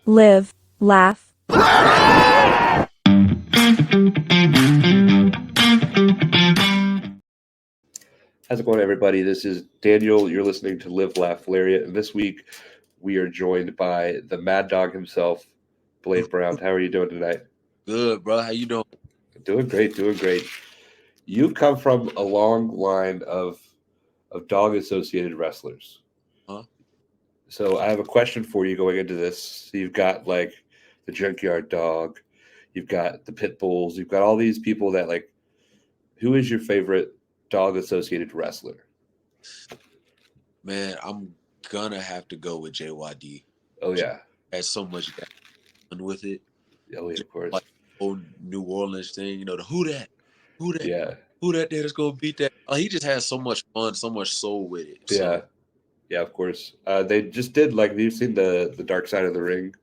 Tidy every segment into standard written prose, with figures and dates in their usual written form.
live, laugh. How's it going, everybody? This is Daniel. You're listening to Live, Laugh, Lariat. And this week, we are joined by the Mad Dog himself, Blade Brown. How are you doing tonight? Good, bro. How you doing? Doing great, doing great. You come from a long line of dog-associated wrestlers. Huh? So I have a question for you going into this. So you've got, like, the Junkyard Dog. You've got the Pit Bulls. You've got all these people that, like, who is your favorite dog-associated wrestler? Man, I'm gonna have to go with JYD. Oh, yeah. Has so much fun with it. Oh, yeah, Just of course. like the whole New Orleans thing, you know, the who that Yeah. that's gonna beat that. He just has so much fun, so much soul with it. So, Yeah. Yeah, of course. They just did, like, you've seen the Dark Side of the Ring.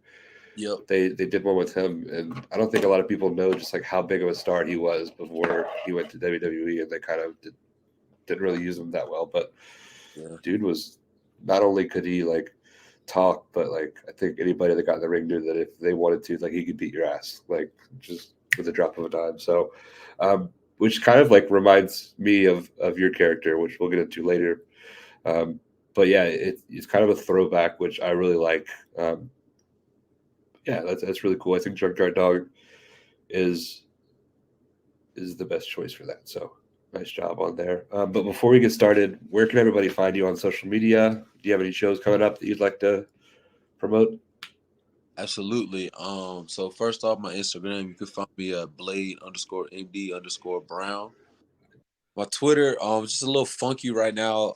yep. They did one with him, and I don't think a lot of people know just like how big of a star he was before he went to WWE, and they kind of didn't really use him that well. But Yeah. dude was, not only could he like talk, but like I think anybody that got in the ring knew that if they wanted to, like, he could beat your ass, like, just with a drop of a dime. So, which kind of like reminds me of your character, which we'll get into later. But yeah, it's kind of a throwback, which I really like. Yeah, that's really cool. I think Junkyard Dog is the best choice for that. So nice job on there. But before we get started, where can everybody find you on social media? Do you have any shows coming up that you'd like to promote? Absolutely. So first off, my Instagram, you can find me at Blade_MD_Brown. My Twitter, it's just a little funky right now.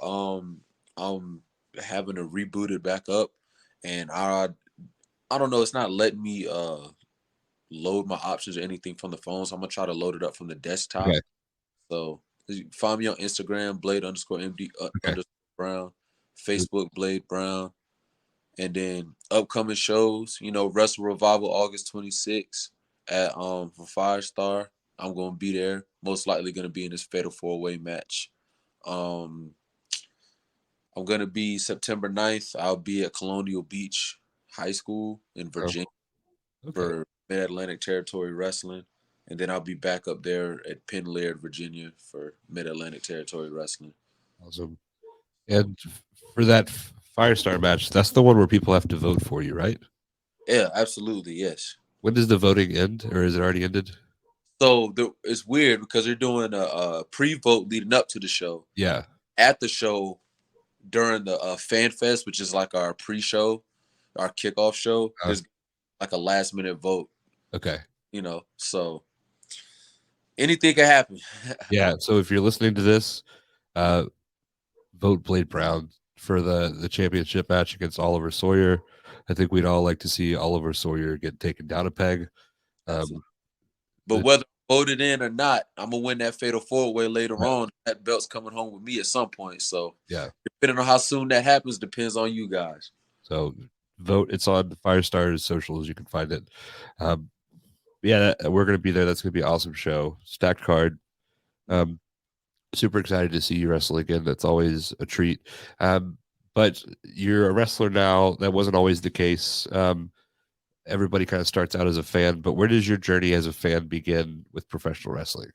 I'm having to reboot it back up, and I don't know. It's not letting me load my options or anything from the phone, so I'm gonna try to load it up from the desktop. Okay. So you can find me on Instagram, Blade_MD Okay. Brown, Facebook Blade Brown, and then upcoming shows. You know, Wrestle Revival August 26th at for Firestar. I'm gonna be there. Most likely gonna be in this Fatal 4-Way match. Um, I'm gonna be September 9th. I'll be at Colonial Beach High School in Virginia for Mid-Atlantic Territory Wrestling. And then I'll be back up there at Penn Laird, Virginia for Mid-Atlantic Territory Wrestling. Awesome. And for that Firestar match, that's the one where people have to vote for you, right? Yeah, absolutely, yes. When does the voting end, or is it already ended? So it's weird because they're doing a pre-vote leading up to the show. Yeah. At the show, during the Fan Fest, which is like our pre-show, our kickoff show, there's like a last-minute vote. Okay. You know, so anything can happen. Yeah. So if you're listening to this, vote Blade Brown for the championship match against Oliver Sawyer. I think we'd all like to see Oliver Sawyer get taken down a peg. But whether voted in or not, I'm gonna win that Fatal 4-Way later on. That belt's coming home with me at some point. So yeah, depending on how soon that happens, depends on you guys. So vote. It's on Firestar's socials. You can find it. Yeah, we're gonna be there. That's gonna be an awesome show. Stacked card. Super excited to see you wrestle again. That's always a treat. But you're a wrestler now. That wasn't always the case. Everybody kind of starts out as a fan, but where does your journey as a fan begin with professional wrestling?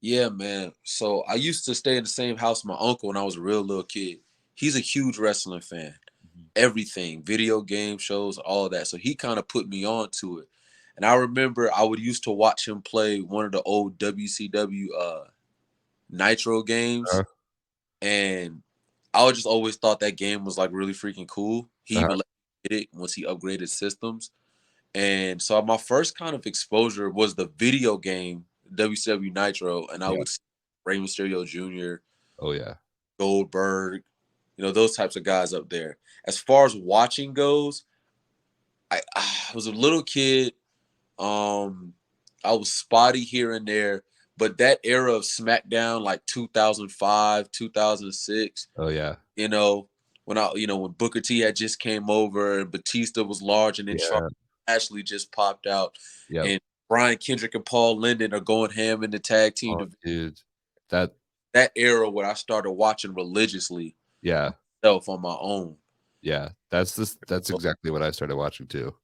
Yeah, man. So I used to stay in the same house with my uncle when I was a real little kid. He's a huge wrestling fan. Everything, video game shows, all that. So he kind of put me on to it. And I remember I would used to watch him play one of the old WCW Nitro games. And I just always thought that game was like really freaking cool. He even let me get it once he upgraded systems. And so my first kind of exposure was the video game, WCW Nitro, and I would see Rey Mysterio Jr., Oh yeah, Goldberg, you know, those types of guys up there. As far as watching goes, I was a little kid. I was spotty here and there, but that era of Smackdown, like 2005, 2006. Oh yeah. You know, when Booker T had just came over and Batista was large, and then Charles Ashley just popped out, and Brian Kendrick and Paul Linden are going ham in the tag team. Dude, that era where I started watching religiously. Yeah. Myself on my own. Yeah, that's exactly what I started watching too.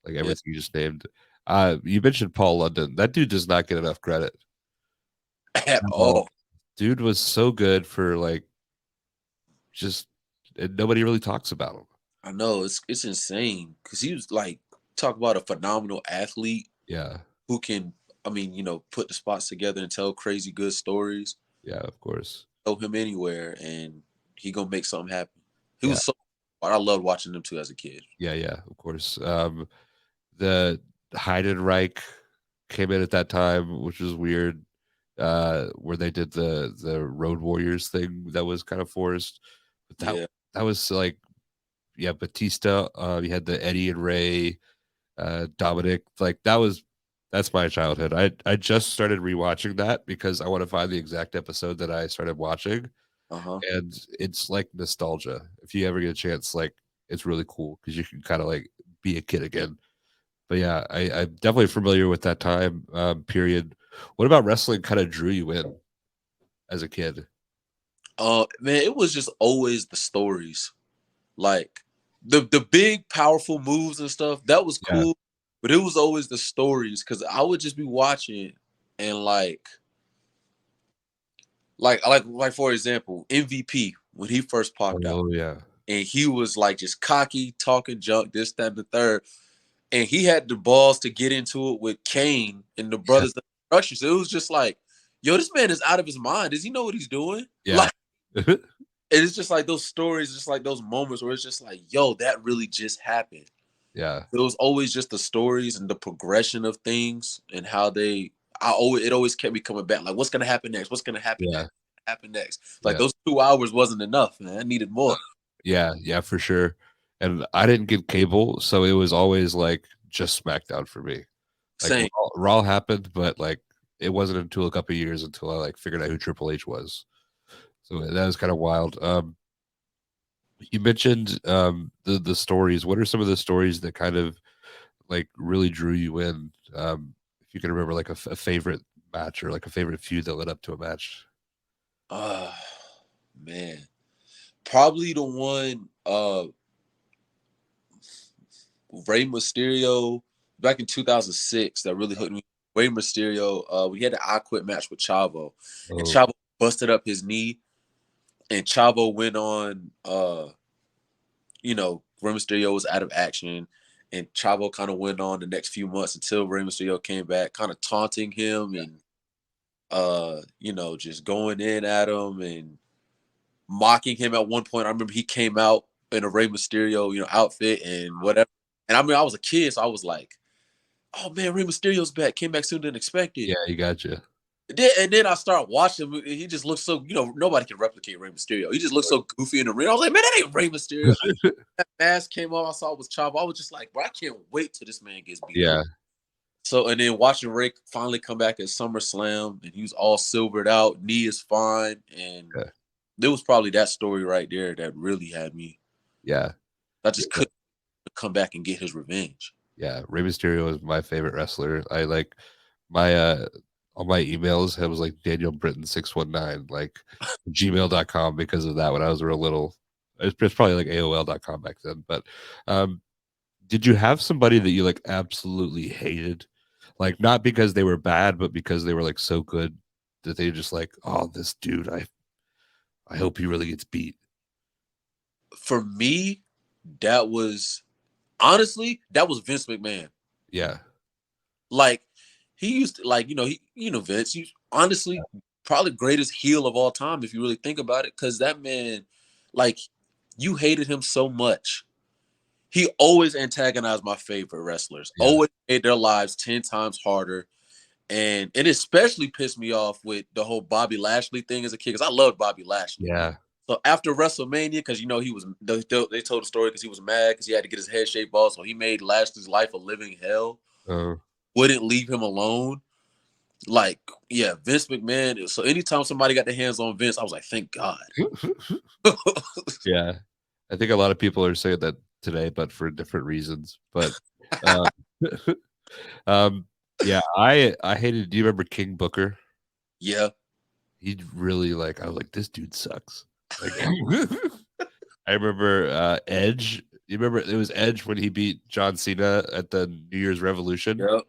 Like Yeah. everything you just named. You mentioned Paul London. That dude does not get enough credit At at all. all. Dude was so good for like just and nobody really talks about him. I know it's insane because he was like talk about a phenomenal athlete Yeah. who can, I mean, put the spots together and tell crazy good stories. Yeah, of course. Throw him anywhere and he gonna make something happen. He Yeah. was so. I loved watching them too as a kid. Yeah, yeah, of course. The Heidenreich came in at that time, which was weird. Where they did the Road Warriors thing that was kind of forced. But Yeah. that was like yeah, Batista, you had the Eddie and Ray, Dominic, like that's my childhood. I just started rewatching that because I want to find the exact episode that I started watching, Uh-huh. and it's like nostalgia. If you ever get a chance, like it's really cool because you can kind of like be a kid again. But yeah, I'm definitely familiar with that time period. What about wrestling kind of drew you in as a kid? Man, it was just always the stories. Like the big powerful moves and stuff, that was Yeah. cool. But it was always the stories because I would just be watching and like for example, MVP when he first popped out Oh yeah. and he was like just cocky, talking junk, this, that, and the third. And he had the balls to get into it with Kane and the Yeah. brothers of destruction. So it was just like, yo, this man is out of his mind. Does he know what he's doing? Yeah. Like it's just like those stories, just like those moments where it's just like, yo, that really just happened. Yeah. It was always just the stories and the progression of things and how it always kept me coming back. Like, what's gonna happen next? What's gonna happen Yeah. next? Happen next? Like Yeah. those 2 hours wasn't enough, man. I needed more. Yeah, yeah, for sure. And I didn't get cable, so it was always like just SmackDown for me. Like Same. Raw happened, but like it wasn't until a couple of years until I like figured out who Triple H was. So that was kind of wild. You mentioned the stories. What are some of the stories that kind of like really drew you in? If you can remember like a favorite match or like a favorite feud that led up to a match. Uh man. Probably the one Rey Mysterio back in 2006 that really hooked me. Rey Mysterio, we had an I Quit match with Chavo, and Oh, Chavo busted up his knee, and Chavo went on. Rey Mysterio was out of action, and Chavo kind of went on the next few months until Rey Mysterio came back, kind of taunting him and just going in at him and mocking him at one point. I remember he came out in a Rey Mysterio, outfit and whatever. And I mean, I was a kid, so I was like, "Oh man, Rey Mysterio's back! Came back sooner than expected." yeah, you gotcha. And then I start watching him. He just looks so, nobody can replicate Rey Mysterio. He just looks so goofy in the ring. I was like, man, that ain't Rey Mysterio. That mask came off. I saw it was Chavo. I was just like, bro, I can't wait till this man gets beat up. Yeah, So, and then watching Ray finally come back at SummerSlam, and he was all silvered out, knee is fine, and yeah, there was probably that story right there that really had me. yeah. I just Yeah. couldn't come back and get his revenge. Yeah, Rey Mysterio is my favorite wrestler. I like my all my emails it was like Daniel Britton 619 like gmail.com because of that when I was real little. It's probably like AOL.com back then. But um did you have somebody that you like absolutely hated? Like not because they were bad, but because they were like so good that they just like, oh, this dude, I hope he really gets beat. For me, that was that was Vince McMahon. Yeah. Like he used to Vince. He's honestly probably greatest heel of all time if you really think about it, because that man, like, you hated him so much. He always antagonized my favorite wrestlers. Yeah. Always made their lives 10 times harder. And it especially pissed me off with the whole Bobby Lashley thing as a kid, because I loved Bobby Lashley. Yeah. So after WrestleMania, because he was, they told the story because he was mad because he had to get his head shaved off, so he made Lashley's life a living hell. Uh, Wouldn't leave him alone. Like, yeah, Vince McMahon. So anytime somebody got their hands on Vince, I was like, thank God. yeah. I think a lot of people are saying that today, but for different reasons. But uh, um, yeah, I hated. Do you remember King Booker? Yeah. He really like. I was like, this dude sucks. Like, I remember Edge. You remember it was Edge when he beat John Cena at the New Year's Revolution? Yep.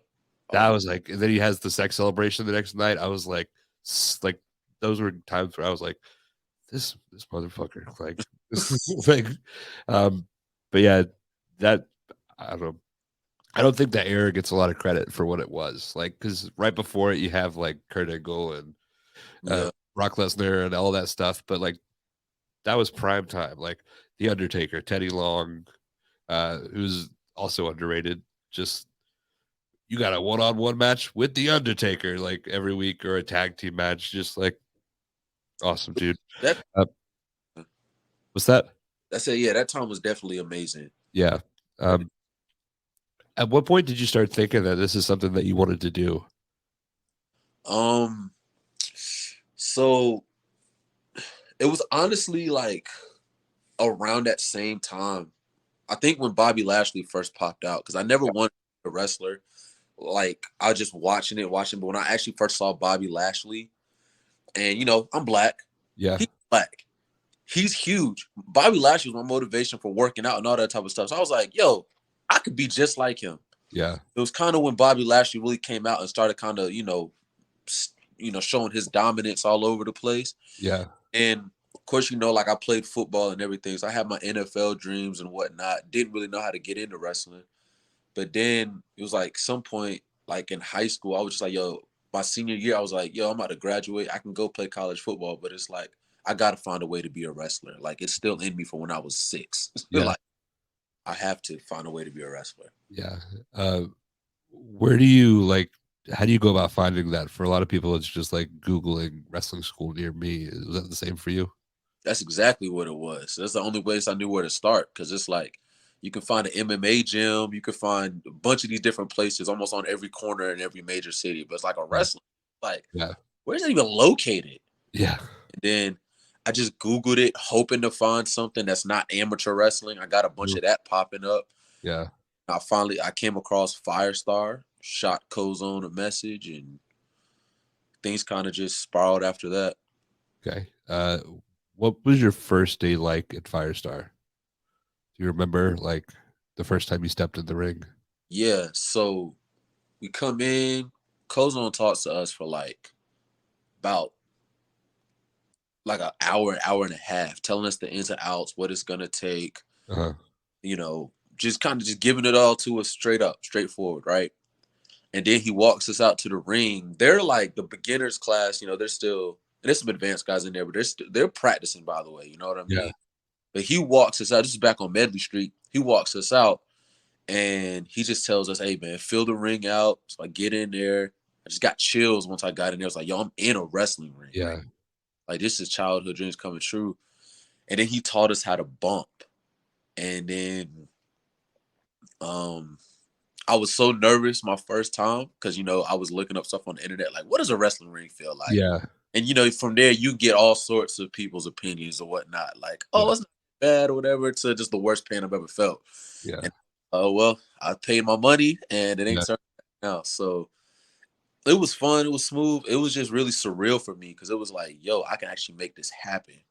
That Oh, was like, and then he has the sex celebration the next night. I was like those were times where I was like, this motherfucker, like, this is like, um, but yeah, that I don't know. I don't think that era gets a lot of credit for what it was like because right before it, you have like Kurt Angle and uh, yeah. Brock Lesnar and all that stuff, but like that was prime time. Like The Undertaker, Teddy Long, who's also underrated. Just you got a one-on-one match with The Undertaker like every week or a tag team match. Just like awesome, dude. That Uh, what's that? that's it. Yeah, that time was definitely amazing. Yeah. Um, at what point did you start thinking that this is something that you wanted to do? Um, so it was honestly like around that same time. I think when Bobby Lashley first popped out, because I never wanted to be a wrestler. Like I was just watching. But when I actually first saw Bobby Lashley, and I'm black, Yeah. he's black, he's huge. Bobby Lashley was my motivation for working out and all that type of stuff. So I was like, yo, I could be just like him. Yeah. It was kind of when Bobby Lashley really came out and started kind of, showing his dominance all over the place. Yeah. And of course, like I played football and everything. So I had my NFL dreams and whatnot. Didn't really know how to get into wrestling. But then it was like some point, like in high school, I was just like, yo, my senior year, I was like, yo, I'm about to graduate. I can go play college football, but it's like, I got to find a way to be a wrestler. Like it's still in me from when I was 6. Yeah. Like I have to find a way to be a wrestler. Yeah. Where do you like how do you go about finding that? For a lot of people, it's just like Googling wrestling school near me. Is that the same for you? That's exactly what it was. That's the only place I knew where to start because it's like you can find an MMA gym, you can find a bunch of these different places almost on every corner in every major city. But it's like a Yeah. wrestling, like Yeah. where's that even located? Yeah. And then I just Googled it, hoping to find something that's not amateur wrestling. I got a bunch Mhm. of that popping up. Yeah. I came across Firestar, shot Kozone a message, and things kind of just spiraled after that. Okay. What was your first day like at Firestar? Do you remember like the first time you stepped in the ring? Yeah, so we come in, Kozone talks to us for like about like an hour and a half, telling us the ins and outs, what it's gonna take, Uh-huh. just kind of just giving it all to us straight up, straightforward, right? And then he walks us out to the ring. They're like the beginners class, they're still, and there's some advanced guys in there, but they're practicing, by the way, you know what I Yeah. mean? But he walks us out. This is back on Medley Street. He walks us out and he just tells us, hey man, fill the ring out. So I get in there. I just got chills once I got in there. I was like, yo, I'm in a wrestling ring. Yeah. Like this is childhood dreams coming true. And then he taught us how to bump. And then I was so nervous my first time because I was looking up stuff on the internet, like what does a wrestling ring feel like? Yeah. And from there you get all sorts of people's opinions or whatnot, like, oh, Yeah. it's not bad or whatever, to just the worst pain I've ever felt. Yeah. And oh well, I paid my money and it ain't Yeah. turning out. So it was fun, it was smooth, it was just really surreal for me because it was like, yo, I can actually make this happen,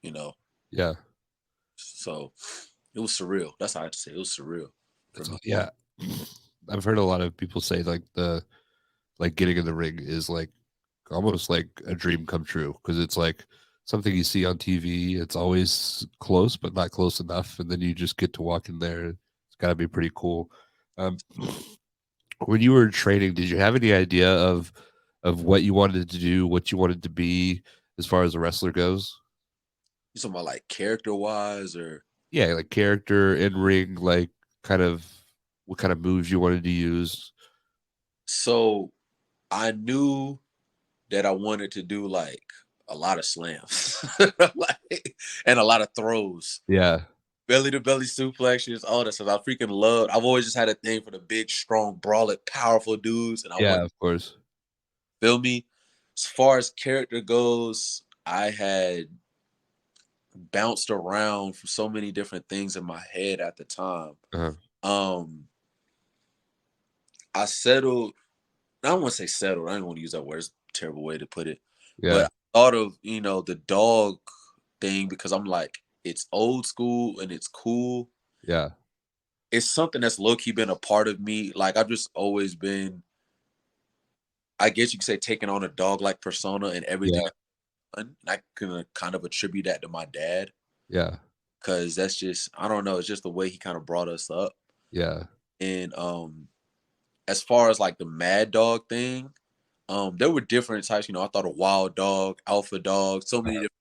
you know. Yeah. So it was surreal. That's how I have to say it was surreal for That's me. all, yeah. I've heard a lot of people say like the like getting in the ring is like almost like a dream come true because it's like something you see on TV. It's always close, but not close enough, and then you just get to walk in there. It's got to be pretty cool. Um, when you were training, did you have any idea of what you wanted to do, what you wanted to be as far as a wrestler goes? You talking about like character wise or Yeah, like character in ring, like kind of what kind of moves you wanted to use. so I knew that I wanted to do like a lot of slams like, and a lot of throws, Yeah, belly to belly suplexes, all that stuff. I freaking loved. I've always just had a thing for the big, strong, brawling, powerful dudes, and I yeah, want of course. feel me. As far as character goes, I had bounced around from so many different things in my head at the time. Uh-huh. Um, I settled. I don't want to say settled. I don't want to use that word. It's a terrible way to put it. Yeah, But I thought of, the dog thing because I'm like, it's old school and it's cool. Yeah. It's something that's low key been a part of me. Like I've just always been, I guess you could say, taking on a dog like persona and everything Yeah. I've done. And I can kind of attribute that to my dad Yeah. because that's just, I don't know, it's just the way he kind of brought us up. Yeah. And as far as like the mad dog thing, there were different types. I thought a wild dog, alpha dog, so many different.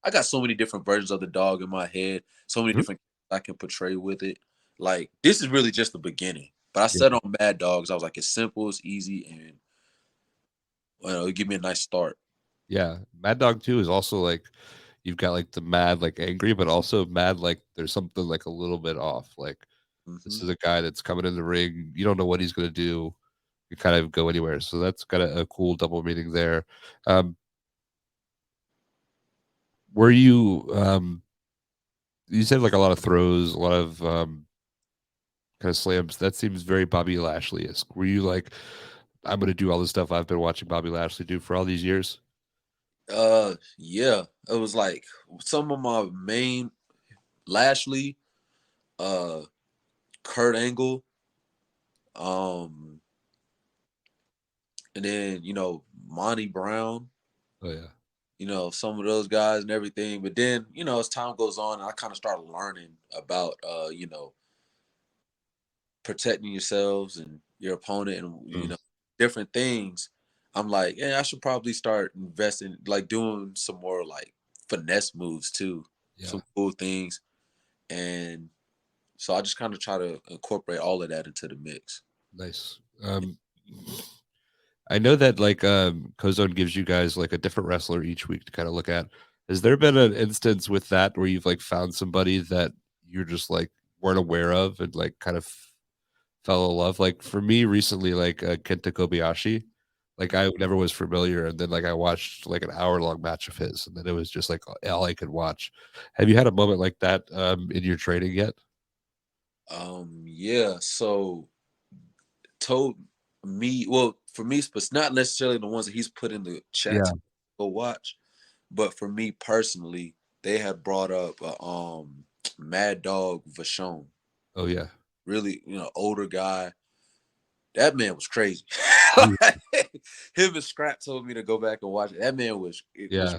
I got so many different versions of the dog in my head. So many Mhm. different I can portray with it. Like this is really just the beginning. But I Yeah. set on Mad Dogs. I was like, it's simple, it's easy, and it give me a nice start. Yeah. Mad Dog 2 is also like you've got like the mad, like angry, but also mad, like there's something like a little bit off. Like this Hmm. is a guy that's coming in the ring. You don't know what he's going to do. You kind of go anywhere. So that's got a cool double meaning there. Um, were you said like a lot of throws, a lot of kind of slams. That seems very Bobby Lashley-esque. Were you like, I'm going to do all the stuff I've been watching Bobby Lashley do for all these years? Yeah. It was like some of my main Lashley, uh, Kurt Angle, um, and then Monty Brown. Oh yeah. Some of those guys and everything. But then, as time goes on, I kind of started learning about, protecting yourselves and your opponent and, Mm, different things. I'm like, yeah, I should probably start investing, like doing some more like finesse moves too, yeah. some cool things. And so I just kind of try to incorporate all of that into the mix. Nice. I know that like Kozone gives you guys like a different wrestler each week to kind of look at. Has there been an instance with that where you've like found somebody that you're just like weren't aware of and like kind of fell in love? Like for me recently, like Kenta Kobayashi, like I never was familiar, and then like I watched like an hour-long match of his, and then it was just like all I could watch. Have you had a moment like that in your training yet? Yeah. So told me, well, for me, but not necessarily the ones that he's put in the chat Yeah. to go watch, but for me personally, they had brought up Mad Dog Vachon, Oh yeah. really, older guy. That man was crazy. Mm. Him and Scrap told me to go back and watch it. That man was, Yeah.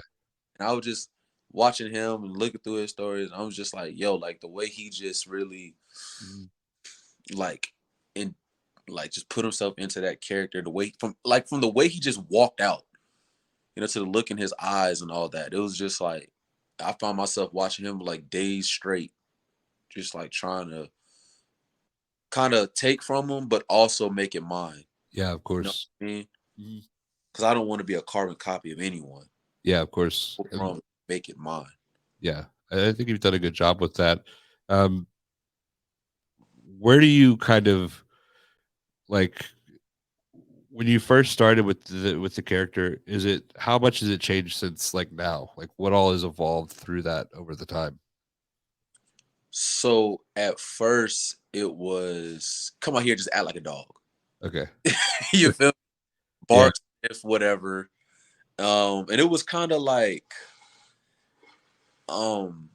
and I was just watching him and looking through his stories. And I was just like, yo, like the way he just really Mhm. like in like just put himself into that character, the way from the way he just walked out, to the look in his eyes and all that. It was just like I found myself watching him like days straight, just like trying to kind of take from him, but also make it mine. Yeah, of You know course. what I mean? Mhm. Because I don't want to be a carbon copy of anyone. Yeah, of course. And From make it mine. yeah, I think you've done a good job with that. Um, where do you kind of like when you first started with the character? Is it how much has it changed since like now? Like what all has evolved through that over the time? So at first it was come out here, just act like a dog. Okay. You feel me? Yeah. Bark, sniff, whatever. And it was kind of like, um,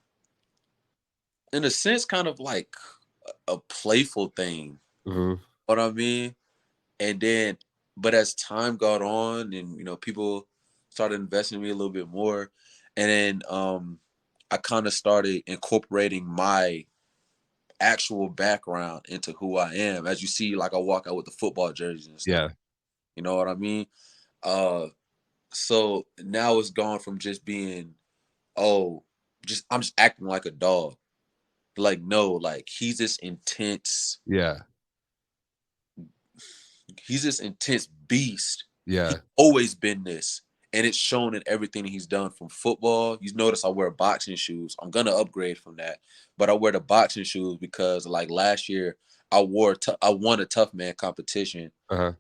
in a sense, kind of like a playful thing. Mhm. What I mean? And then, but as time got on, and people started investing in me a little bit more, and then I kind of started incorporating my actual background into who I am. As you see, like I walk out with the football jerseys and stuff. Yeah. You know what I mean? Uh, so now it's gone from just being, oh, just I'm just acting like a dog. Like no, like Yeah. he's this intense beast. He's Yeah. always been this. And it's shown in everything he's done from football. You notice I wear boxing shoes. I'm gonna upgrade from that, but I wear the boxing shoes because like last year I won a tough man competition Uh-huh.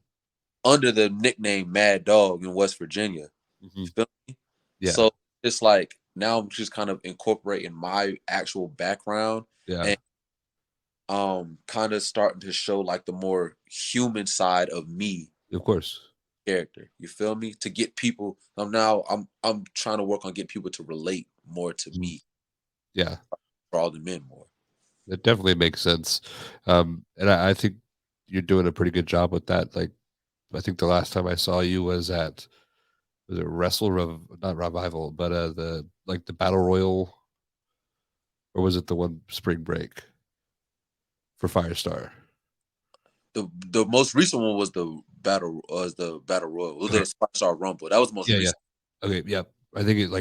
under the nickname Mad Dog in West Virginia. Mhm. You feel me? Yeah. So it's like now I'm just kind of incorporating my actual background Yeah. and kind of starting to show like the more human side of me Of course. character. You feel me? To get people I'm trying to work on getting people to relate more to Mhm. me, Yeah. for all the men more. It definitely makes sense. And I think you're doing a pretty good job with that. Like, I think the last time I saw you was it not Revival, but the Battle Royal, or was it the one Spring Break for Firestar? The most recent one was the battle royal. It was Okay. the Firestar Rumble. That was the most Yeah, yeah. recent. Okay, yeah. I think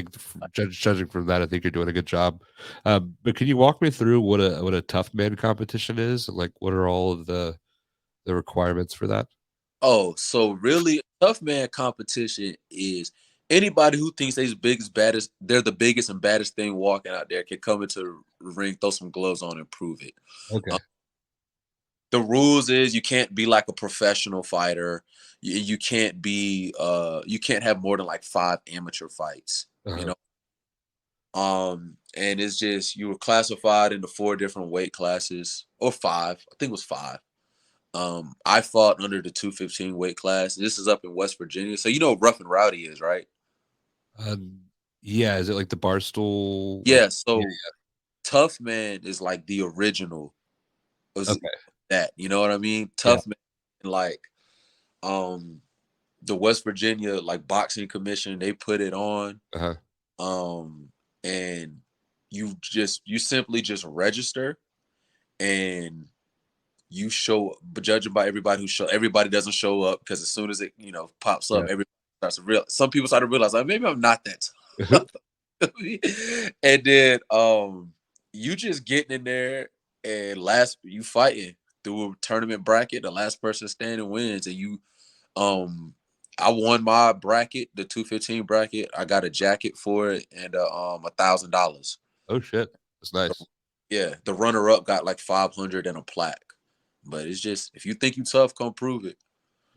judging from that, I think you're doing a good job. But can you walk me through what a tough man competition is? Like, what are all of the requirements for that? Oh, so really, tough man competition is anybody who thinks they're the biggest and baddest thing walking out there can come into the ring, throw some gloves on, and prove it. Okay. The rules is you can't be like a professional fighter. You can't be you can't have more than like 5 amateur fights. You Uh-huh. know, and it's just you were classified into 4 different weight classes or five. I think it was five. I fought under the 215 weight class. This is up in West Virginia. So you know what Rough and Rowdy is, right? Um, yeah, is it like the Barstool? Like, Yeah, yeah, so Tough Man is like the original was okay, that. You know what I mean? yeah, Tough Man, like um the West Virginia like boxing commission, they put it on. uh-huh, Um and you simply just register and you show, but judging by everybody doesn't show up because as soon as it pops up, yeah, everybody starts to real. Some people start to realize like maybe I'm not that tough. And then you just getting in there and last you fighting through a tournament bracket. The last person standing wins, and you I won my bracket, the 215 bracket. I got a jacket for it and $1,000. oh shit, that's nice. Yeah, the runner up got like 500 and a plaque. But it's just if you think you tough, come prove it.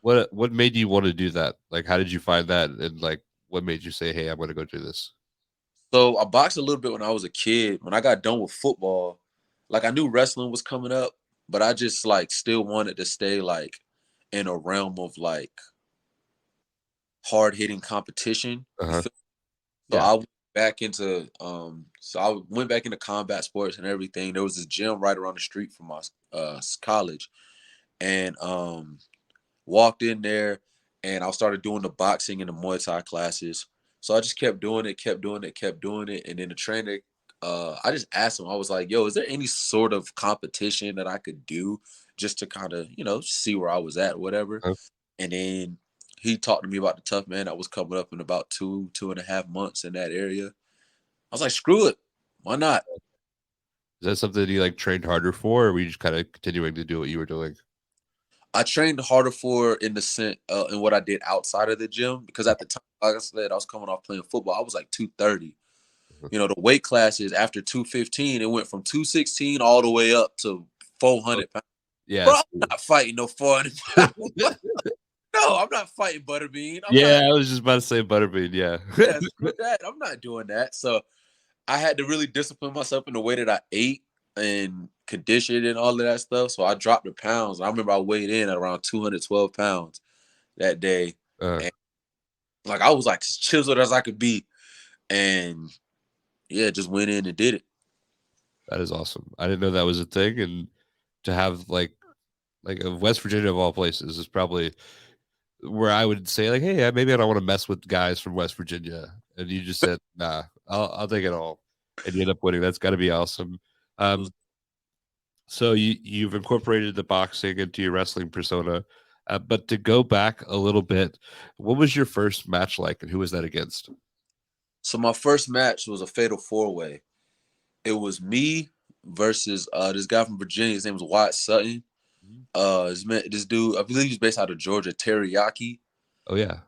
What made you want to do that? Like, how did you find that, and like, what made you say, "Hey, I'm going to go do this"? So I boxed a little bit when I was a kid. When I got done with football, like I knew wrestling was coming up, but I just like still wanted to stay like in a realm of like hard hitting competition. You Uh-huh. feel? So Yeah. I went back into combat sports and everything. There was this gym right around the street from my college, and walked in there, and I started doing the boxing and the Muay Thai classes. So I just kept doing it, kept doing it, kept doing it. And then the trainer, I just asked him, I was like, yo, is there any sort of competition that I could do just to kind of, see where I was at, whatever. Uh-huh. And then he talked to me about the tough man that was coming up in about 2.5 months in that area. I was like, screw it. Why not? Is that something you like trained harder for, or were you just kind of continuing to do what you were doing? I trained harder for in the sense in what I did outside of the gym because at the time, like I said, I was coming off playing football. I was like 230. Uh-huh. The weight classes after 215, it went from 216 all the way up to Oh, 400 pounds. Bro, yes. I'm not fighting no 400 pounds. No, I'm not fighting Butterbean. I'm not. Yeah, I was just about to say Butterbean. Yeah. Yeah, screw that. I'm not doing that. So I had to really discipline myself in the way that I ate and conditioned and all of that stuff. So I dropped the pounds. I remember I weighed in at around 212 pounds that day. uh, And like I was like as chiseled as I could be. And yeah, just went in and did it. that is awesome. I didn't know that was a thing, and to have West Virginia of all places is probably where I would say like, hey, maybe I don't want to mess with guys from West Virginia, and you just said, nah, I'll take it all, and you end up winning. That's got to be awesome. It was, So you've incorporated the boxing into your wrestling persona, but to go back a little bit, what was your first match like, and who was that against? so my first match was a fatal 4-way. It was me versus this guy from Virginia. His name was Wyatt Sutton. Mhm. This dude, I believe he's based out of Georgia, Teriyaki, Oh yeah,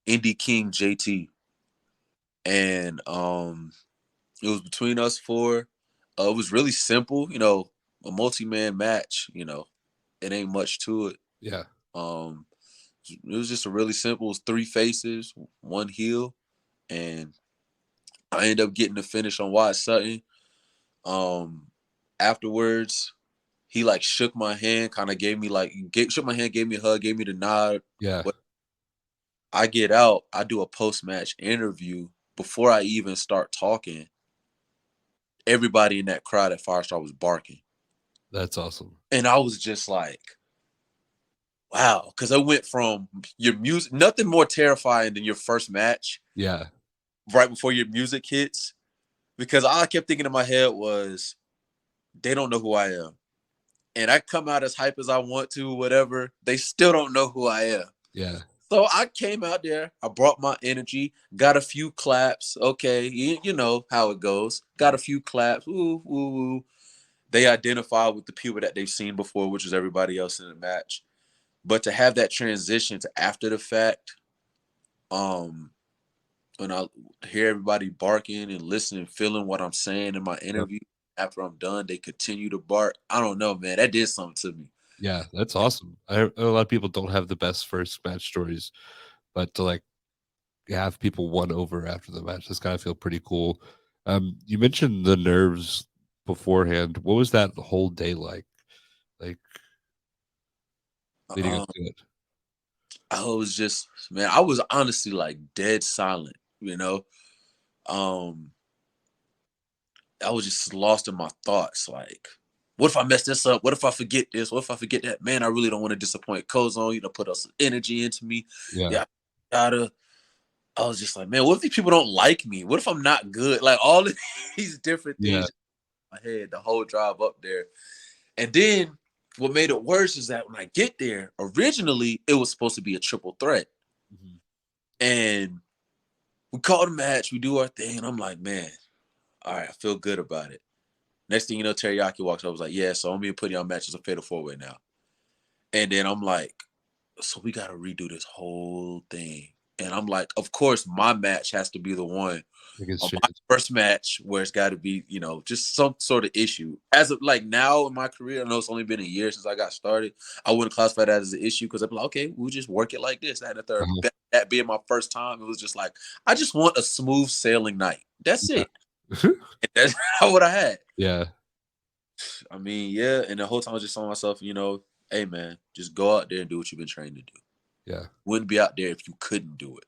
Indie King JT. And it was between us four. It was really simple, a multi-man match, it ain't much to it. yeah, Um, it was just a really simple, it was 3 faces, 1 heel, and I ended up getting the finish on Wyatt Sutton. Um, Afterwards, he like shook my hand, kind of gave me shook my hand, gave me a hug, gave me the nod. yeah. But I get out, I do a post-match interview. Before I even start talking, everybody in that crowd at Firestar was barking. That's awesome. And I was just like, wow, because I went from your music, nothing more terrifying than your first match Yeah. right before your music hits. Because all I kept thinking in my head was, they don't know who I am. And I come out as hype as I want to, whatever. They still don't know who I am. Yeah. So I came out there, I brought my energy, got a few claps. Okay, you know how it goes. Got a few claps. Ooh, ooh, ooh. They identify with the people that they've seen before, which is everybody else in the match. But to have that transition to after the fact, um, when I hear everybody barking and listening, feeling what I'm saying in my interview, after I'm done, they continue to bark. I don't know, man. That did something to me. Yeah, that's awesome. A lot of people don't have the best first match stories, but to like have people won over after the match, that's gotta feel pretty cool. You mentioned the nerves beforehand. What was that whole day like? Like leading up Um, to it? I was just, man, I was honestly like dead silent, you know. Um, I was just lost in my thoughts. Like, what if I mess this up? What if I forget this? What if I forget that? Man, I really don't want to disappoint Kozone. You know, put us some energy into me. Yeah. Yeah, gotta. I was just like, man, what if these people don't like me? What if I'm not good? Like all of these different Yeah. things in my head the whole drive up there. And then what made it worse is that when I get there, originally it was supposed to be a triple threat. Mhm. And we call the match, we do our thing, and I'm like, man, all right, I feel good about it. Next thing you know, Teriyaki walks up. I was like, yeah, so I'm being putting on matches a fatal four-way now. And then I'm like, so we got to redo this whole thing. And I'm like, of course, my match has to be the one Like it's on my shit. first match where it's got to be, you know, just some sort of issue. As of like now in my career, I know it's only been a year since I got started. I wouldn't classify that as an issue because I'm like, okay, we'll just work it like this. That and the third. Uh-huh. That being my first time, it was just like, I just want a smooth sailing night. That's Yeah. it. And that's not what I had. Yeah. I mean, yeah. And the whole time I was just telling myself, you know, hey man, just go out there and do what you've been trained to do. Yeah. Wouldn't be out there if you couldn't do it.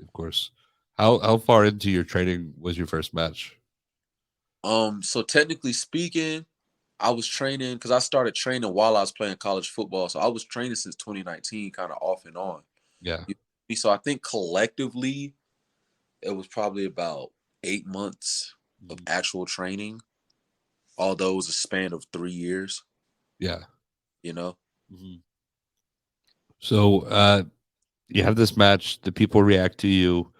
Of course. How far into your training was your first match? So technically speaking, I was training because I started training while I was playing college football. So I was training since 2019, kind of off and on. Yeah. So I think collectively it was probably about 8 months of Mhm. actual training, although it was a span of 3 years, Yeah. you know. Mhm. So you have this match, the people react to you.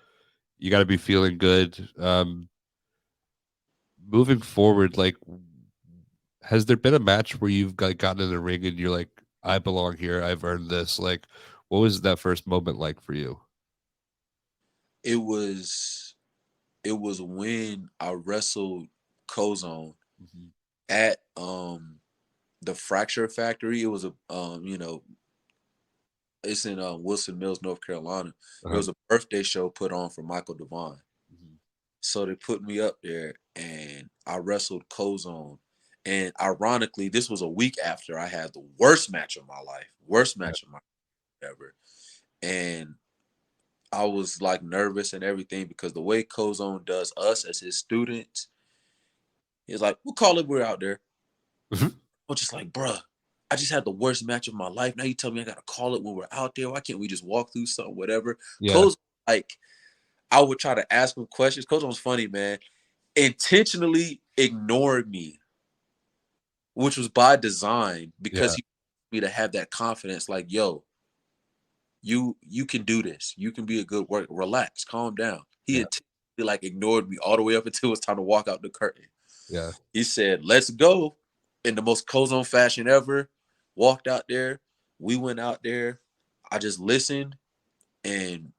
You got to be feeling good. Moving forward, like, has there been a match where you've gotten in the ring and you're like, I belong here, I've earned this? Like, what was that first moment like for you? It was when I wrestled Kozone Mhm. at the Fracture Factory. It was a you know, it's in Wilson Mills, North Carolina. It Uh-huh. was a birthday show put on for Michael Devine. Mhm. So they put me up there and I wrestled Kozone. And ironically, this was a week after I had the worst match of my life, worst Yeah. match of my life ever. And I was like nervous and everything because the way Kozone does us as his students, he's like, we'll call it, we're out there. Mhm. I'm just like, bruh, I just had the worst match of my life. Now you tell me I gotta call it when we're out there. Why can't we just walk through something, whatever? Yeah. Kozone, like, I would try to ask him questions. Kozone was funny, man. Intentionally ignored me, which was by design because Yeah. he wanted me to have that confidence. Like, yo, you can do this. You can be a good worker. Relax, calm down. He Yeah. intentionally like ignored me all the way up until it was time to walk out the curtain. Yeah. He said, "Let's go," in the most Kozone fashion ever. Walked out there. We went out there. I just listened, and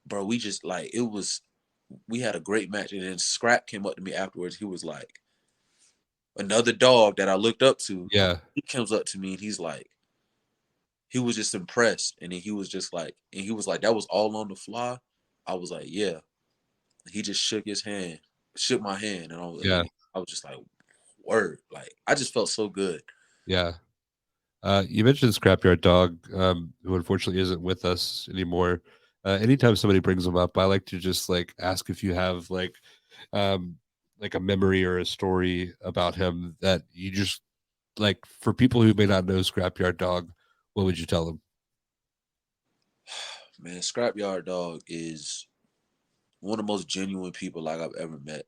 bro, we just like it was. We had a great match, and then Scrap came up to me afterwards. He was like, another dog that I looked up to. Yeah. He comes up to me and he's like, he was just impressed, and then he was like, that was all on the fly. I was like, yeah. He just shook his hand, shook my hand, and Yeah. I was just like, word. Like I just felt so good. Yeah. You mentioned Scrapyard Dog, who unfortunately isn't with us anymore. Anytime somebody brings him up, I like to just like ask if you have um, like a memory or a story about him that you just like for people who may not know Scrapyard Dog, what would you tell them? Man, Scrapyard Dog is one of the most genuine people like I've ever met.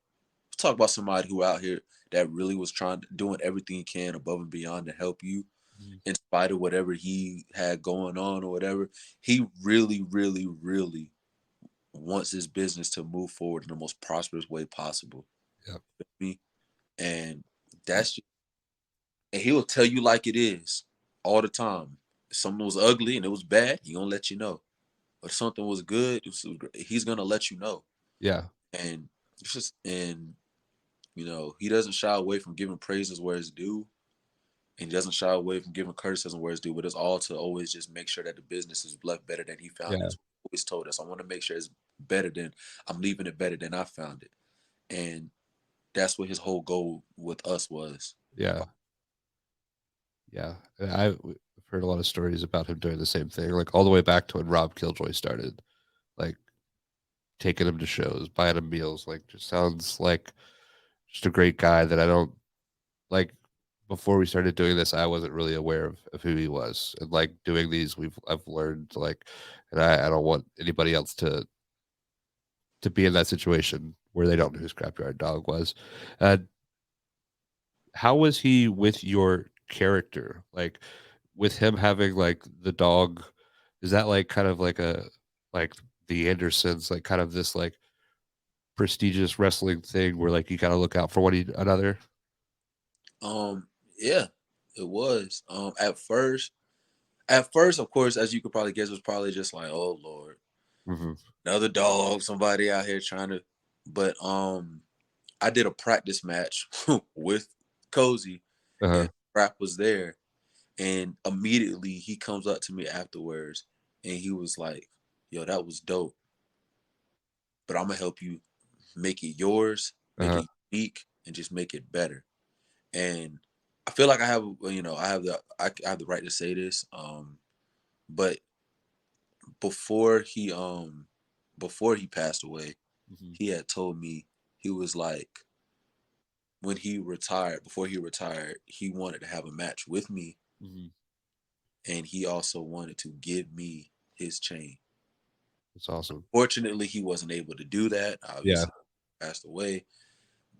Talk about somebody who out here that really was doing everything he can above and beyond to help you Mhm. in spite of whatever he had going on or whatever. He really, really, really wants his business to move forward in the most prosperous way possible. Yeah, Me and that's just, and he'll tell you like it is all the time. If something was ugly and it was bad, he gonna let you know. If something was good, he's gonna let you know. yeah, And it's just and he doesn't shy away from giving praises where it's due, and he doesn't shy away from giving criticism where it's due. But it's all to always just make sure that the business is left better than he found it. yeah, That's what he always told us. I want to make sure it's better than I'm leaving it better than I found it, and that's what his whole goal with us was. yeah, yeah. And I've heard a lot of stories about him doing the same thing, like all the way back to when Rob Killjoy started, like taking him to shows, buying him meals. Like, just sounds like just a great guy that I don't like. Before we started doing this, I wasn't really aware of who he was, and like doing these, I've learned like, and I don't want anybody else to be in that situation where they don't know who Scrapyard Dog was. Uh, how was he with your character? Like with him having like the dog, is that like kind of like a like the Andersons, like kind of this like prestigious wrestling thing where like you gotta look out for another? Yeah, it was. At first, of course, as you could probably guess, it was probably just like, oh Lord, Hmm. another dog, somebody out here trying to. But I did a practice match with Cozy, Uh-huh. and Rap was there, and immediately he comes up to me afterwards, and he was like, "Yo, that was dope, but I'm gonna help you make it yours, make Uh-huh. it unique, and just make it better." And I feel like I have, I have the right to say this, but before he before he passed away, Hmm. he had told me he was like when he retired, before he retired, he wanted to have a match with me, Hmm. and he also wanted to give me his chain. That's awesome. Fortunately, he wasn't able to do that. Yeah. Obviously, he passed away.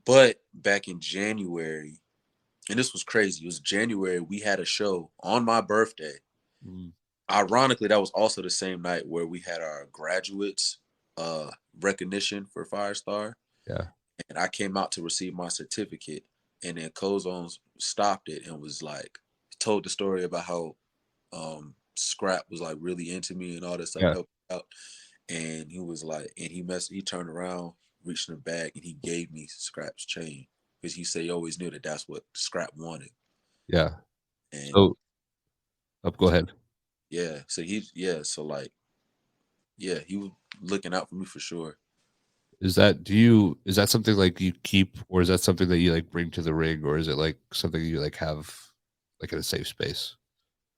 But back in January, and this was crazy. It was January. We had a show on my birthday. Mhm. Ironically, that was also the same night where we had our graduates recognition for Firestar. Yeah. And I came out to receive my certificate, and then Cozones stopped it and was like, told the story about how Scrap was like really into me and all that stuff, Yeah. helped out. And he was like, and he turned around, reached in the bag, and he gave me Scrap's chain because he said he always knew that that's what Scrap wanted. Yeah. And So, go ahead. yeah, so like, yeah, he was looking out for me for sure. Is that something like you keep, or is that something that you like bring to the ring, or is it like something you like have like in a safe space?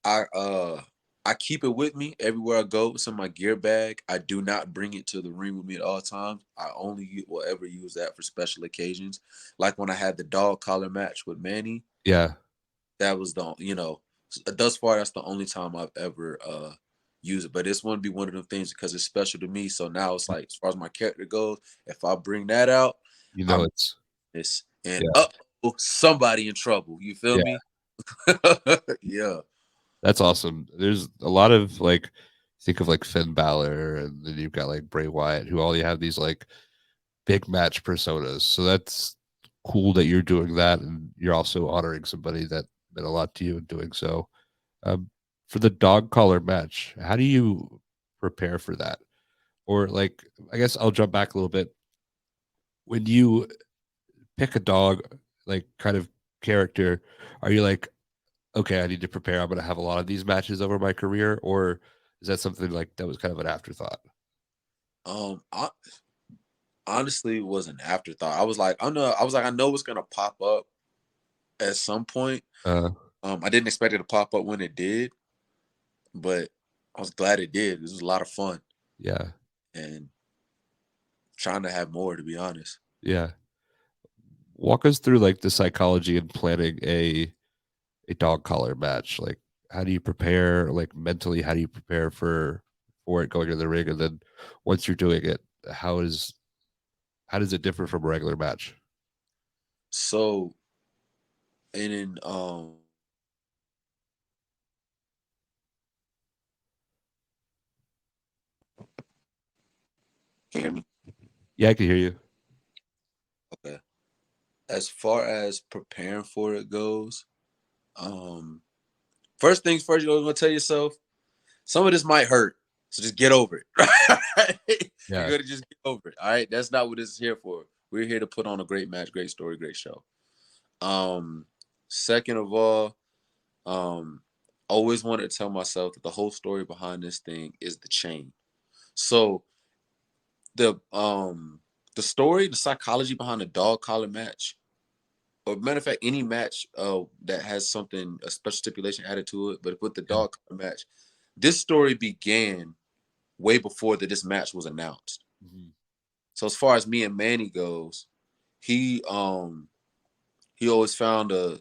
I uh I keep it with me everywhere I go. It's in my gear bag. I do not bring it to the ring with me at all times. I only will ever use that for special occasions. Like when I had the dog collar match with Manny, Yeah. that was thus far that's the only time I've ever used it. But this wouldn't be one of them things because it's special to me. So now it's like as far as my character goes, if I bring that out, You know I'm it's this and yeah. somebody in trouble. You feel Yeah. me? Yeah. That's awesome. There's a lot of like think of like Finn Balor, and then you've got like Bray Wyatt, who all you have these like big match personas. So that's cool that you're doing that, and you're also honoring somebody that meant a lot to you in doing so. Um, for the dog collar match, how do you prepare for that? Or like, I guess I'll jump back a little bit. When you pick a dog, like kind of character, are you like, okay, I need to prepare. I'm going to have a lot of these matches over my career, or is that something like that was kind of an afterthought? I honestly was an afterthought. I know it's gonna pop up at some point. Uh, I didn't expect it to pop up when it did, but I was glad it did. It was a lot of fun yeah, and trying to have more, to be honest. yeah. Walk us through like the psychology and planning a dog collar match? Like, how do you prepare, like mentally, how do you prepare for it going to the ring? And then once you're doing it, how does it differ from a regular match? So, and then can you hear me? Yeah, I can hear you. Okay. As far as preparing for it goes, um, first things first, you're gonna tell yourself some of this might hurt, so just get over it. Right? You're Yeah. gonna just get over it. All right, that's not what this is here for. We're here to put on a great match, great story, great show. Um, Second of all, um, always wanted to tell myself that the whole story behind this thing is the chain. So the the story, the psychology behind the dog collar match, or matter of fact, any match that has something, a special stipulation added to it, but with the Yeah. dog collar match, this story began way before that this match was announced. Mhm. So as far as me and Manny goes, he um he always found the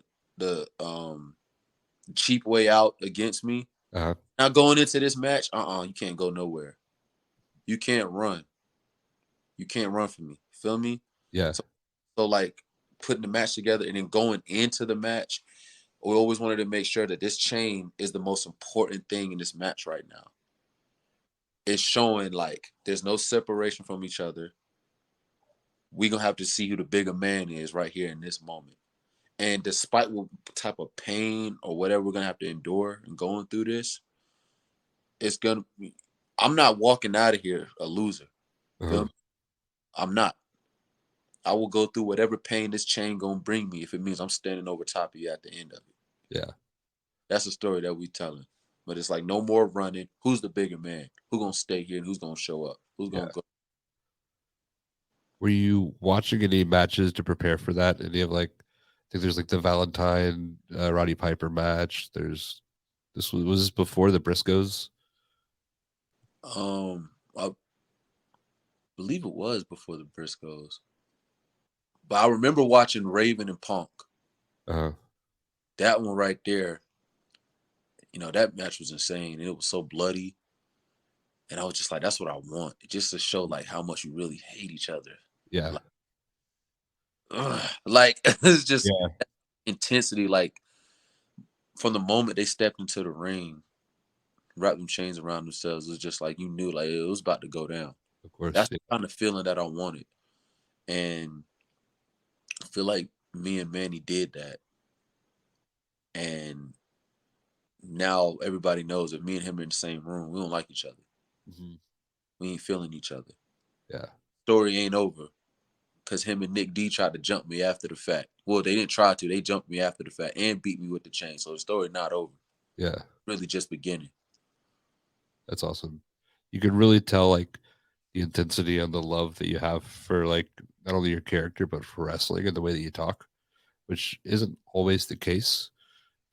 cheap way out against me. Uh-huh. Now going into this match, you can't go nowhere. You can't run. You can't run from me. Feel me? Yeah. So, so like putting the match together and then going into the match, we always wanted to make sure that this chain is the most important thing in this match right now. It's showing like there's no separation from each other. We're gonna have to see who the bigger man is right here in this moment. And despite what type of pain or whatever we're gonna have to endure and going through this, it's gonna be, I'm not walking out of here a loser. Feel Uh-huh. me? I'm not. I will go through whatever pain this chain gonna bring me if it means I'm standing over top of you at the end of it. Yeah. That's the story that we telling. But it's like no more running. Who's the bigger man? Who's gonna stay here and who's gonna show up? Who's Yeah. gonna go? Were you watching any matches to prepare for that? Any of like, I think there's like the Valentine Roddy Piper match. There's was this before the Briscoes? I believe it was before the Briscoes. But I remember watching Raven and Punk. Uh-huh. That one right there, that match was insane. It was so bloody. And I was just like, that's what I want. Just to show like how much you really hate each other. Yeah. Like, like it's just Yeah. intensity. Like from the moment they stepped into the ring, wrapped them chains around themselves, it was just like you knew like it was about to go down. Of course. That's the kind of feeling that I wanted. And I feel like me and Manny did that. And now everybody knows that me and him are in the same room. We don't like each other. Hmm. We ain't feeling each other. Yeah. Story ain't over. Because him and Nick D tried to jump me after the fact. Well, they didn't try to. They jumped me after the fact and beat me with the chain. So the story not over. Yeah. Really just beginning. That's awesome. You can really tell like the intensity and the love that you have for like not only your character but for wrestling and the way that you talk, which isn't always the case.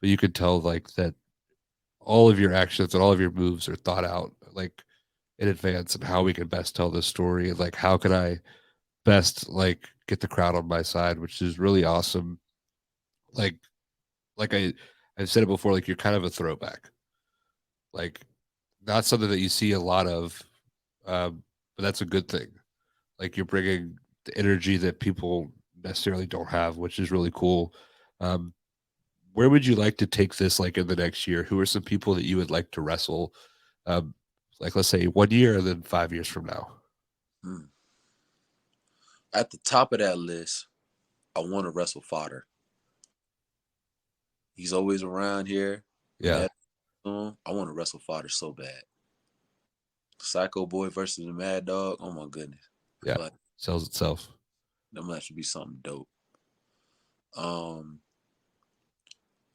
But you could tell like that all of your actions and all of your moves are thought out like in advance and how we can best tell this story and like how can I best like get the crowd on my side, which is really awesome. Like I've said it before, like you're kind of a throwback. Like not something that you see a lot of, but that's a good thing. Like you're bringing the energy that people necessarily don't have, which is really cool. Um, where would you like to take this like in the next year? Who are some people that you would like to wrestle? Um, like let's say 1 year and then 5 years from now. Hmm. At the top of that list, I want to wrestle Fodder. He's always around here. We Yeah, met him. I want to wrestle Fodder so bad. Psycho Boy versus the Mad Dog. Oh my goodness. I yeah, feel like sells itself. that might should be something dope. Um,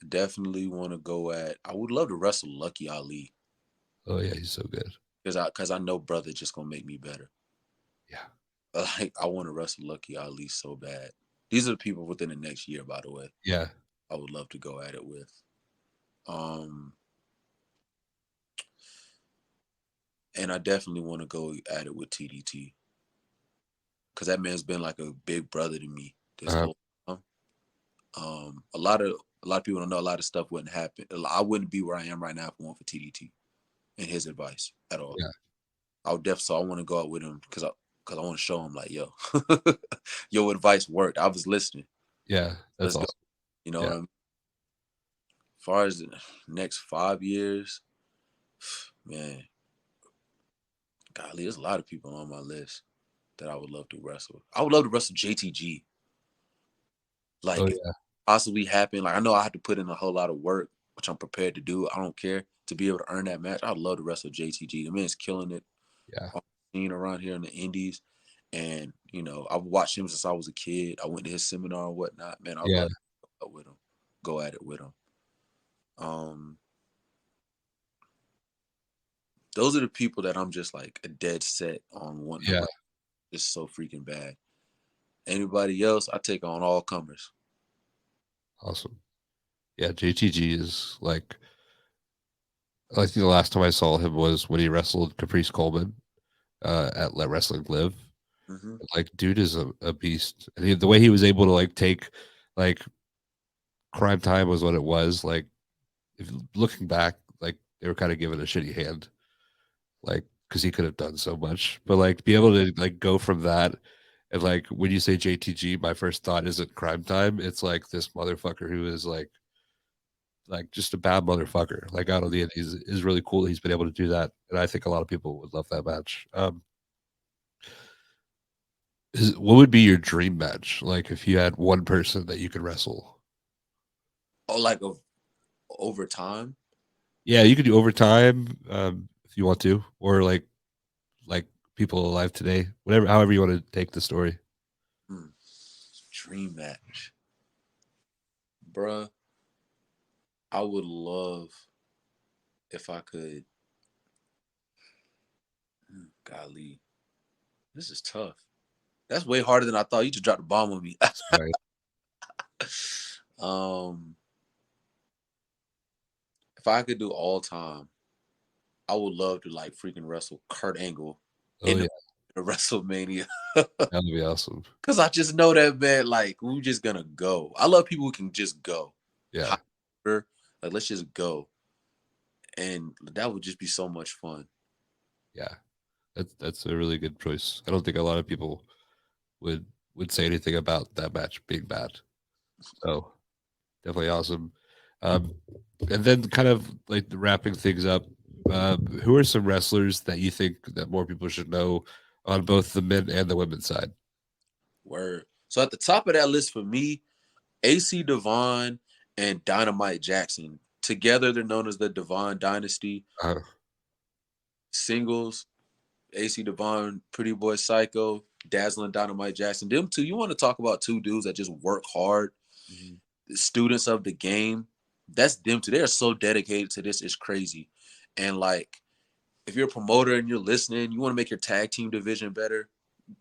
Definitely want to go at. I would love to wrestle Lucky Ali Oh yeah, he's so good. because I know brother just gonna make me better. Yeah, Like I want to wrestle Lucky Ali so bad. These are the people within the next year, by the way. yeah. I would love to go at it with. Um, and I definitely want to go at it with TDT because that man's been like a big brother to me this Uh, whole time. A lot of A lot of people don't know a lot of stuff wouldn't happen. I wouldn't be where I am right now if it weren't for TDT and his advice at all. Yeah. I would definitely. So I want to go out with him because I want to show him like, yo, your advice worked. I was listening. Yeah. That's Let's go. awesome. You know Yeah. what I mean? As far as the next 5 years, man, golly, there's a lot of people on my list that I would love to wrestle. I would love to wrestle JTG. Oh Like, if yeah. possibly happen. Like, I know I have to put in a whole lot of work, which I'm prepared to do. I don't care to be able to earn that match. I'd love to wrestle JTG. The man's killing it Yeah. on the scene around here in the Indies. And, you know, I've watched him since I was a kid. I went to his seminar and whatnot. Man, I'd Yeah. love to go with him, go at it with him. Um, those are the people that I'm just like a dead set on wanting to Yeah. wrestle. It's so freaking bad. Anybody else, I take on all comers. Awesome. Yeah. JTG is like, I think the last time I saw him was when he wrestled Caprice Coleman at Let Wrestling Live. Mm-hmm. Like, dude is a beast, and the way he was able to like take like Crime Time was what it was. Like, if looking back, like they were kind of giving a shitty hand, like because he could have done so much, but like to be able to like go from that. And like when you say JTG, my first thought isn't Crime Time. It's like this motherfucker who is like just a bad motherfucker. Like out of the Indies is really cool that he's been able to do that, and I think a lot of people would love that match. What would be your dream match? Like if you had one person that you could wrestle? Oh, like over time. Yeah, you could do overtime if you want to, or like people alive today, whatever, however you want to take the story. Hmm. Dream match. Bruh, I would love if I could. Golly, this is tough. That's way harder than I thought. You just dropped a bomb on me. Right. um, if I could do all time, I would love to like freaking wrestle Kurt Angle Oh in yeah, the WrestleMania. that'd be awesome. Cause I just know that man, like we're just gonna go. I love people who can just go. Yeah, However, like let's just go, and that would just be so much fun. yeah. That's a really good choice. I don't think a lot of people would would say anything about that match being bad. So definitely awesome. Um, and then kind of like the wrapping things up. Who are some wrestlers that you think that more people should know on both the men and the women's side? Word. So at the top of that list for me, AC Devon and Dynamite Jackson. Together, they're known as the Devon Dynasty. Uh, Singles, AC Devon, Pretty Boy Psycho, Dazzling Dynamite Jackson. Them two, you want to talk about two dudes that just work hard, mhm. students of the game. That's them two. They are so dedicated to this. It's crazy. And like, if you're a promoter and you're listening, you want to make your tag team division better,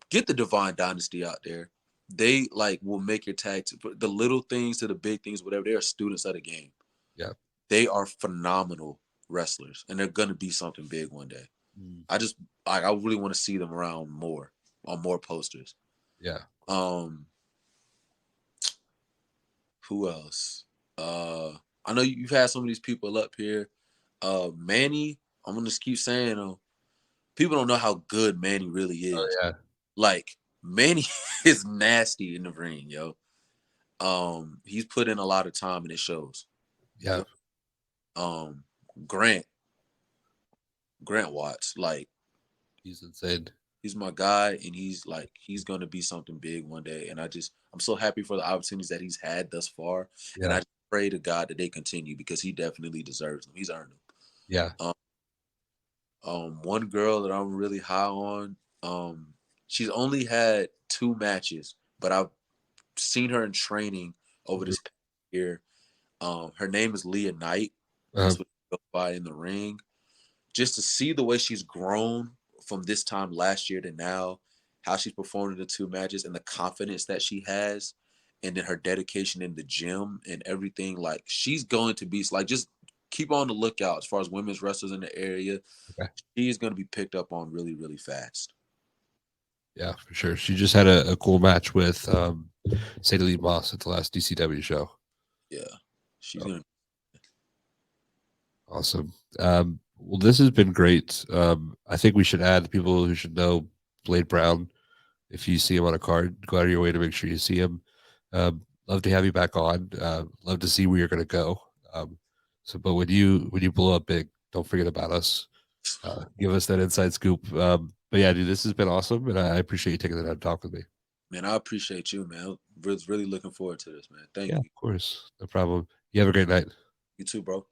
get the Devon Dynasty out there. They like will make your tag team, the little things to the big things, whatever. They are students of the game. Yeah. They are phenomenal wrestlers, and they're gonna be something big one day. Mm. I really want to see them around more on more posters. Yeah. Um, who else? I know you've had some of these people up here. Manny, I'm gonna just keep saying people don't know how good Manny really Oh is. yeah. Like Manny is nasty in the ring, yo. He's put in a lot of time and it shows. Yeah. Um, Grant, Grant Watts, like He's insane. he's my guy, and he's gonna be something big one day. And I'm so happy for the opportunities that he's had thus far, and Yeah. I just pray to God that they continue because he definitely deserves them. He's earned them. Yeah. Um, one girl that I'm really high on, she's only had 2 matches, but I've seen her in training over Mhm. this past year. Her name is Leah Knight. Uh, That's what she goes by in the ring. Just to see the way she's grown from this time last year to now, how she's performed in the 2 matches and the confidence that she has, and then her dedication in the gym and everything. Like she's going to be like, just keep on the lookout as far as women's wrestlers in the area. okay. She is going to be picked up on really, really fast. Yeah, for sure. She just had a cool match with Sadie Lee Moss at the last DCW show. Yeah. She's gonna. Awesome. Well, this has been great. I think we should add people who should know Blade Brown. If you see him on a card, go out of your way to make sure you see him. Love to have you back on. Love to see where you're going to go. But when you blow up big, don't forget about us. Give us that inside scoop. But yeah, dude, this has been awesome, and I appreciate you taking the time to talk with me. Man, I appreciate you, man. I was really looking forward to this, man. Thank Yeah, you. of course, no problem. You have a great night. You too, bro.